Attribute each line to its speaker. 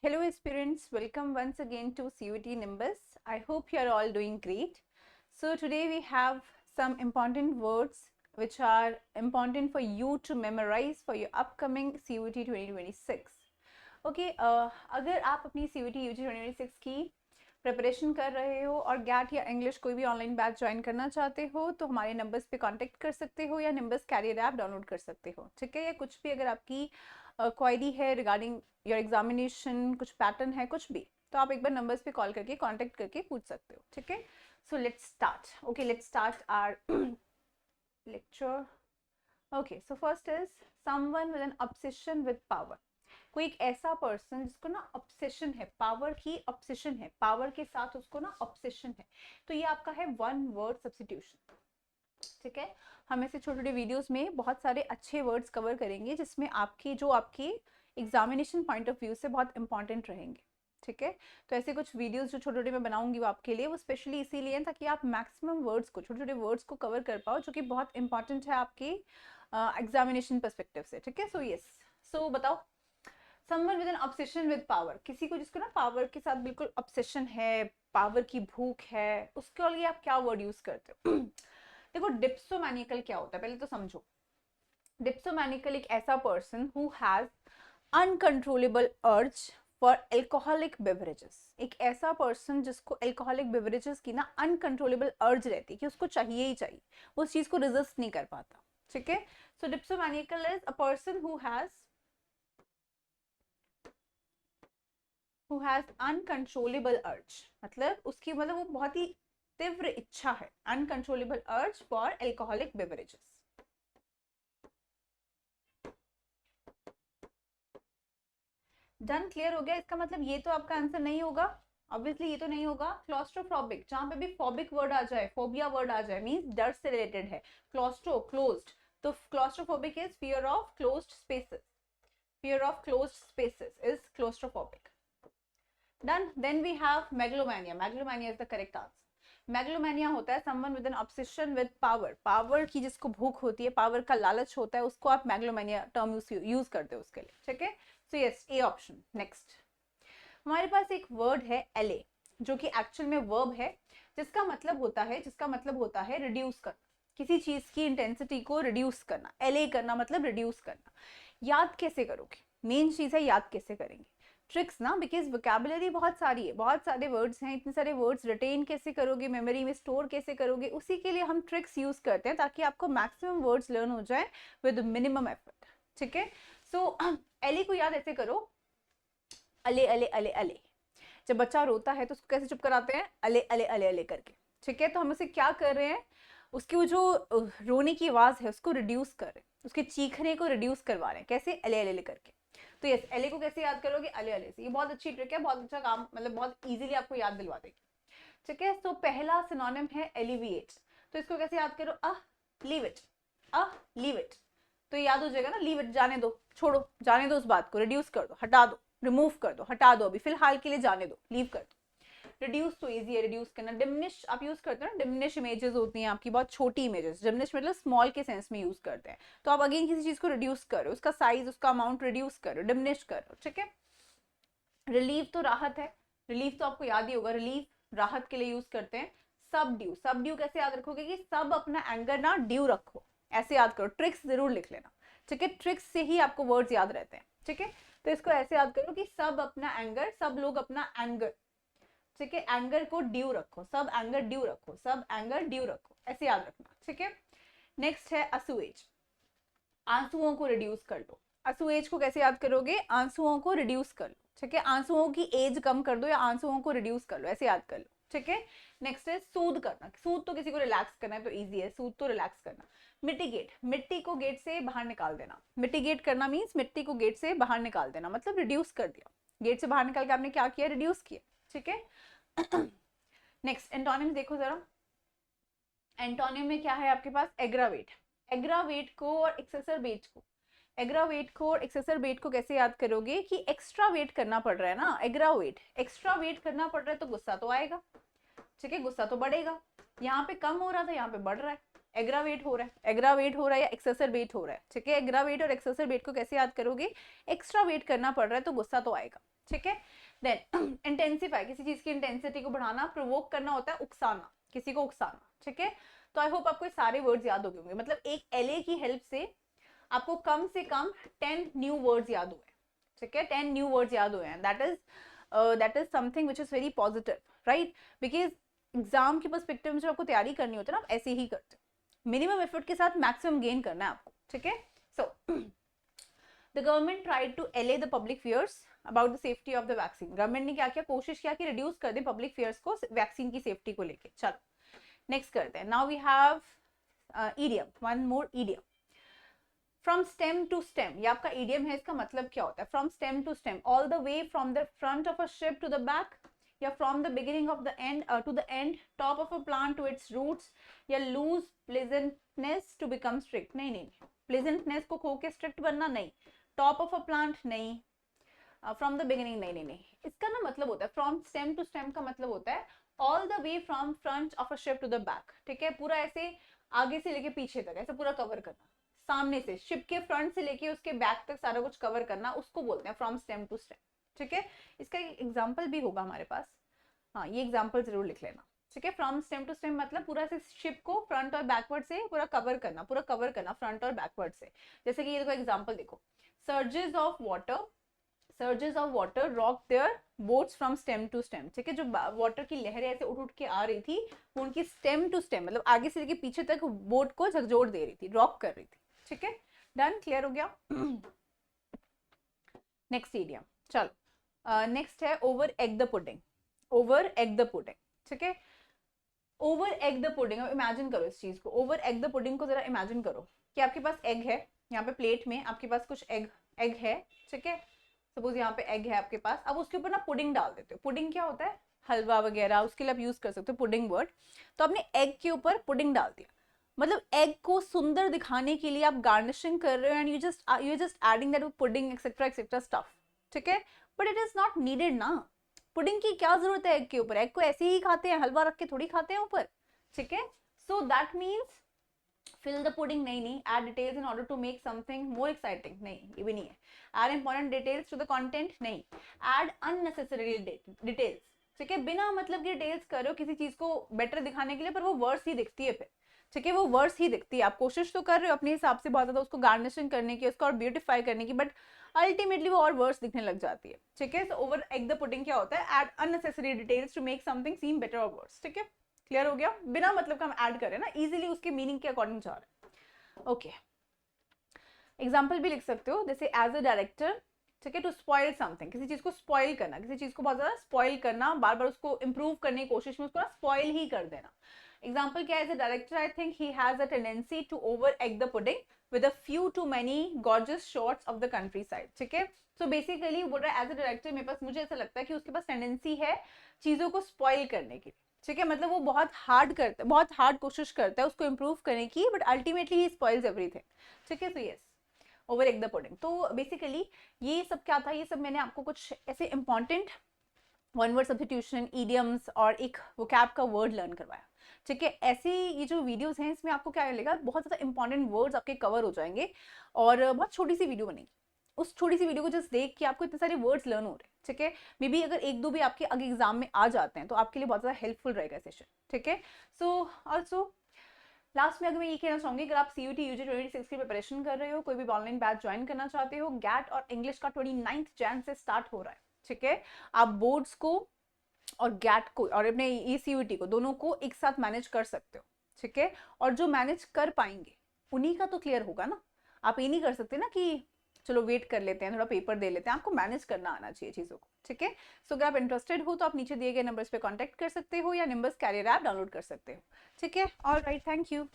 Speaker 1: Hello aspirants, welcome once again to CUT Nimbus. I hope you are all doing great. So today we have some important words which are important for you to memorize for your upcoming CUT 2026. Okay, अगर आप अपनी CUT UG 2026 की preparation कर रहे हो और gate या English कोई भी ऑनलाइन बैच ज्वाइन करना चाहते हो तो हमारे नंबर्स पे कांटेक्ट कर सकते हो या निम्बस कैरियर ऐप डाउनलोड कर सकते हो, ठीक है। या कुछ भी अगर आपकी क्वायरी है रिगार्डिंग योर एग्जामिनेशन, कुछ पैटर्न है, कुछ भी, तो आप एक बार नंबर्स पे कॉल करके कांटेक्ट करके पूछ सकते हो, ठीक है। So let's start. Okay, let's start our lecture. Okay, so first is someone with an obsession with power. कोई एक ऐसा पर्सन जिसको ना ऑब्सेशन है, पावर की ऑब्सेशन है, पावर के साथ उसको ना ऑब्सेशन है, तो ये आपका है वन वर्ड सब्स्टिट्यूशन, ठीक है। हम ऐसे छोटे छोटे वीडियोस में बहुत सारे अच्छे वर्ड्स कवर करेंगे जिसमें आपकी एग्जामिनेशन पॉइंट ऑफ व्यू से बहुत इंपॉर्टेंट रहेंगे, ठीक है। तो ऐसे कुछ वीडियोस जो छोटे छोटे मैं बनाऊंगी वो आपके लिए, वो स्पेशली इसीलिए ताकि आप मैक्सिमम वर्ड्स को, छोटे छोटे वर्ड्स को कवर कर पाओ जो कि बहुत इंपॉर्टेंट है आपके एग्जामिनेशन पर्सपेक्टिव से, ठीक है। सो यस, सो बताओ, someone with an obsession with power, किसी को जिसको ना पावर के साथ बिल्कुल ऑब्सेशन है, पावर की भूख है, उसके लिए आप क्या वर्ड यूज करते हो? देखो, डिप्सोमैनिकल क्या होता है पहले तो समझो। डिप्सोमैनिकल एक ऐसा person who has uncontrollable urge for alcoholic beverages, एक ऐसा पर्सन जिसको एल्कोहलिक बेवरेजेस की ना अनकंट्रोलेबल अर्ज रहती है कि उसको चाहिए ही चाहिए, वो उस चीज को रेजिस्ट नहीं कर पाता, ठीक है। So dipsomaniacal is a person who has uncontrollable urge, मतलब उसकी वो बहुत ही तीव्र इच्छा है, uncontrollable urge for alcoholic beverages. Done, clear हो गया। इसका मतलब ये तो आपका आंसर नहीं होगा, ऑब्वियसली ये तो नहीं होगा। क्लॉस्ट्रोफोबिक, जहां पे भी फोबिक वर्ड आ जाए, फोबिया वर्ड आ जाए, मींस डर से रिलेटेड है। क्लॉस्ट्रो, क्लोज्ड, तो claustrophobic is fear of closed spaces, fear of closed spaces is claustrophobic. Done. Then we have megalomania. Megalomania is the correct answer. मेगलोमैनिया होता है someone with an obsession with power, power की जिसको भूख होती है, power का लालच होता है, उसको आप मेगलोमैनिया टर्म यूज करते हो उसके लिए, ठीक है। So yes, A option. Next, हमारे पास एक वर्ड है एले, जो कि एक्चुअल में वर्ब है, जिसका मतलब होता है रिड्यूस करना, किसी चीज की इंटेंसिटी को रिड्यूस करना। एले करना मतलब रिड्यूस करना। याद कैसे करोगे, मेन चीज है याद कैसे करेंगे। ट्रिक्स ना, बिकॉज वोकैबुलरी बहुत सारी है, बहुत सारे वर्ड्स हैं, इतने सारे वर्ड्स रिटेन कैसे करोगे, मेमोरी में स्टोर कैसे करोगे, उसी के लिए हम ट्रिक्स यूज करते हैं ताकि आपको मैक्सिमम वर्ड्स लर्न हो जाए विद मिनिमम एफर्ट, ठीक है। सो एले को याद ऐसे करो, अले अले अले अले। जब बच्चा रोता है तो उसको कैसे चुप कराते हैं, अले अले अले अले करके, ठीक है। तो हम उसे क्या कर रहे हैं, उसकी वो जो रोने की आवाज है उसको रिड्यूस कर रहे हैं, उसके चीखने को रिड्यूस करवा रहे हैं, कैसे, अले अले करके। तो यस, एले को कैसे याद करोगे, अले अले से। ये बहुत अच्छी ट्रिक है, बहुत अच्छा काम, बहुत इजीली आपको याद दिलवा देगी, ठीक है। तो पहला सिनोनिम है एलिविएट, तो इसको कैसे याद करो, लीव इट, लीव इट। तो याद हो जाएगा ना, लीव इट, जाने दो, छोड़ो, जाने दो उस बात को, रिड्यूस कर दो, हटा दो, रिमूव कर दो, हटा दो, अभी फिलहाल के लिए जाने दो, लीव कर दो। रिड्यूस तो इजी है, रिड्यूस करना। डिमिनिश आप यूज करते हो ना, डिमिनिश इमेजेस होती हैं आपकी, बहुत छोटी इमेजेस, डिमिनिश मतलब स्मॉल के सेंस में यूज करते हैं। तो आप अगेन किसी चीज को रिड्यूस करो, उसका साइज, उसका अमाउंट रिड्यूस करो, डिमिनिश करो, ठीक है। रिलीव तो राहत है, रिलीफ तो आपको याद ही होगा, रिलीफ राहत के लिए यूज करते हैं। सब ड्यू, सब ड्यू कैसे याद रखोगे कि सब अपना एंगर ना ड्यू रखो, ऐसे याद करो। ट्रिक्स जरूर लिख लेना, ठीक है, ट्रिक्स से ही आपको वर्ड्स याद रहते हैं, ठीक है। तो इसको ऐसे याद करो कि सब अपना एंगर, सब लोग अपना एंगर, ठीक है, एंगर को ड्यू रखो, सब एंगर ड्यू रखो, सब एंगर ड्यू रखो, ऐसे याद रखना, ठीक है। नेक्स्ट है असुएज, आंसुओं को रिड्यूस कर लो। असुएज को कैसे याद करोगे, आंसुओं को रिड्यूस कर लो, ठीक है, आंसुओं की एज कम कर दो या आंसुओं को रिड्यूस कर लो, ऐसे याद कर लो, ठीक है। नेक्स्ट है सूद करना, सूद तो किसी को रिलैक्स करना है तो इजी है, सूद तो रिलैक्स करना। मिटिगेट, मिट्टी को गेट से बाहर निकाल देना, मिटिगेट करना मीन्स मिट्टी को गेट से बाहर निकाल देना, मतलब रिड्यूस कर दिया, गेट से बाहर निकाल के आपने क्या किया, रिड्यूस किया, ठीक है। नेक्स्ट एंटोनिम देखो जरा, एंटोनिम में क्या है आपके पास, एग्रावेट। एग्रावेट को और एक्सेसरबेट को, एग्रावेट को और एक्सेसरबेट को कैसे याद करोगे कि एक्स्ट्रा वेट करना पड़ रहा है ना, एग्रावेट, एक्स्ट्रा वेट करना पड़ रहा है तो गुस्सा तो आएगा, ठीक है, गुस्सा तो बढ़ेगा, यहाँ पे कम हो रहा था यहाँ पे बढ़ रहा है, एग्रावेट हो रहा है, एग्रावेट हो रहा है या एक्सेसरबेट हो रहा है, ठीक है। एग्रावेट और एक्सेसरबेट को कैसे याद करोगे, एक्स्ट्रा वेट करना पड़ रहा है तो गुस्सा तो आएगा, ठीक है। देन इंटेंसिफाई, किसी चीज की इंटेंसिटी को बढ़ाना, प्रोवोक करना होता है उकसाना, किसी को उकसाना, ठीक है। तो आई होप आपको सारे वर्ड्स याद हो गए होंगे, मतलब एक एलए की हेल्प से आपको कम से कम 10 न्यू वर्ड्स याद हुए, ठीक है, 10 न्यू वर्ड्स याद हुए हैं। That is something which is very positive, right, because exam के पर्सपेक्टिव में जब आपको तैयारी करनी होती है ना, आप ऐसे ही करते हो, मिनिमम एफर्ट के साथ मैक्सिमम गेन करना है आपको, ठीक है। So the government tried to allay the public fears about the safety of the vaccine. Government ने क्या किया, कोशिश किया कि रिड्यूस कर दे पब्लिक फियर्स को वैक्सीन की सेफ्टी को लेके। चलो नेक्स्ट करते हैं। Now we have idiom, one more idiom, from stem to stem. ये आपका इडियम है, इसका मतलब क्या होता है, from stem to stem, all the way from the front of a ship to the back, या from the beginning of the end to the end, top of a plant to its roots, या lose pleasantness to become strict. नहीं नहीं, pleasantness को खो के strict बनना नहीं, top of a plant नहीं, फ्रॉम द बिगिनिंग नहीं नहीं नहीं। इसका ना मतलब होता है, फ्रॉम स्टेम टू स्टेम का मतलब होता है all the way from front of a ship to the back, ठीक है, पूरा ऐसे आगे से लेके पीछे तक ऐसे पूरा कवर करना, सामने से शिप के फ्रंट से लेके उसके बैक तक सारा कुछ कवर करना, उसको बोलते हैं फ्रॉम स्टेम टू स्टेम, ठीक है। इसका एग्जाम्पल भी होगा हमारे पास, हाँ ये एग्जाम्पल जरूर लिख लेना, ठीक है। फ्रॉम स्टेम टू स्टेम मतलब पूरा से शिप को फ्रंट और बैकवर्ड से पूरा कवर करना, पूरा कवर करना फ्रंट और बैकवर्ड से। जैसे कि ये देखो एग्जाम्पल देखो, surges of water rock their boats from stem to stem, ठीक है। जो वाटर की लहरें ऐसे उठ उठ के आ रही थी, वो उनकी स्टेम टू स्टेम मतलब आगे से लेके पीछे तक बोट को झकझोर दे रही थी, रॉक कर रही थी, ठीक है। डन, क्लियर हो गया। नेक्स्ट इडियम, चलो नेक्स्ट है over egg the pudding, over egg the pudding, ठीक है। ओवर एग द पुडिंग, अब इमेजिन करो इस चीज को, ओवर एग द पुडिंग को जरा इमेजिन करो कि आपके पास एग है, यहाँ पे प्लेट में आपके पास कुछ एग है, ठीक है। सपोज यहाँ पे एग है आपके पास, अब उसके ऊपर ना पुडिंग डाल देते हो। पुडिंग क्या होता है, हलवा वगैरह, उसके लिए आप यूज कर सकते हो पुडिंग वर्ड। तो आपने एग के ऊपर पुडिंग डाल दिया, मतलब एग को सुंदर दिखाने के लिए आप गार्निशिंग कर रहे हो, and you just adding that pudding etcetera etcetera stuff, ठीक है। But it is not needed ना, पुडिंग की क्या जरूरत है एग के ऊपर, एग को ऐसे ही खाते हैं, हलवा रख के थोड़ी खाते हैं ऊपर, ठीक है। So that means fill the pudding, नहीं, add details in order to make something more exciting, नहीं ये भी नहीं है। add important details to the content, नहीं, add unnecessary details, ठीक है। बिना मतलब की डिटेल्स करो किसी चीज को बेटर दिखाने के लिए, पर वो वर्स ही दिखती है फिर, ठीक है, वो वर्स ही दिखती है। आप कोशिश तो कर रहे हो अपने हिसाब से बहुत ज्यादा उसको गार्निशिंग करने की, उसको और ब्यूटीफाई करने की, बट अल्टीमेटली वो और वर्स दिखने लग जाती है, ठीक है। So over egg the pudding क्या होता है, add unnecessary details to make something seem better और वर्स, ठीक है। क्लियर हो गया, बिना मतलब का हम ऐड करें ना, इजीली उसके मीनिंग के अकॉर्डिंग जा रहे हैं, ओके। एग्जाम्पल भी लिख सकते हो, जैसे एज अ डायरेक्टर, ठीक है, टू स्पॉइल समथिंग, किसी चीज को स्पॉइल करना, किसी चीज को बहुत ज्यादा स्पॉइल करना, बार बार उसको इंप्रूव करने की कोशिश में उसको ना स्पॉइल ही कर देना। एग्जाम्पल क्या है, as a director I think he has a tendency to over egg the pudding with a few too many gorgeous shots of the countryside, ठीक है। सो बेसिकली बोल रहा है एज अ डायरेक्टर मेरे पास, मुझे ऐसा लगता है कि उसके पास टेंडेंसी है चीजों को स्पॉइल करने की, ठीक है। मतलब वो बहुत हार्ड कोशिश करता है उसको इंप्रूव करने की, but ultimately he spoils everything, ठीक है। So yes, over egg the pudding. तो बेसिकली ये सब क्या था, ये सब मैंने आपको कुछ ऐसे important one word substitution, idioms और एक वोकैब का वर्ड लर्न करवाया, ठीक है। ऐसे ये जो वीडियोस हैं इसमें आपको क्या मिलेगा, बहुत ज़्यादा इंपॉर्टेंट वर्ड्स आपके कवर हो जाएंगे, और बहुत छोटी सी वीडियो बनेगी। उस छोटी सी वीडियो को जस्ट देख के आपको इतने सारे वर्ड्स लर्न हो रहे हैं, ठीक है। मे बी अगर एक दो भी आपके आगे एग्जाम में आ जाते हैं तो आपके लिए बहुत ज़्यादा हेल्पफुल रहेगा सेशन, ठीक है। सो ऑल्सो लास्ट में अगर मैं ये कहना चाहूंगी, अगर आप CUET UG 2026 की प्रिपरेशन कर रहे हो, कोई भी ऑनलाइन बैच ज्वाइन करना चाहते हो, गैट और इंग्लिश का 29 जैन से स्टार्ट हो रहा है, ठीक है। आप बोर्ड्स को और गैट को और अपने CUET को दोनों को एक साथ मैनेज कर सकते हो, ठीक है। और जो मैनेज कर पाएंगे उन्हीं का तो क्लियर होगा ना, आप ये नहीं कर सकते ना कि चलो वेट कर लेते हैं, थोड़ा पेपर दे लेते हैं, आपको मैनेज करना आना चाहिए चीज़ों को, ठीक है। सो अगर आप इंटरेस्टेड हो तो आप नीचे दिए गए नंबर्स पे कांटेक्ट कर सकते हो, या निम्बस कैरियर ऐप डाउनलोड कर सकते हो, ठीक है। All right, thank you.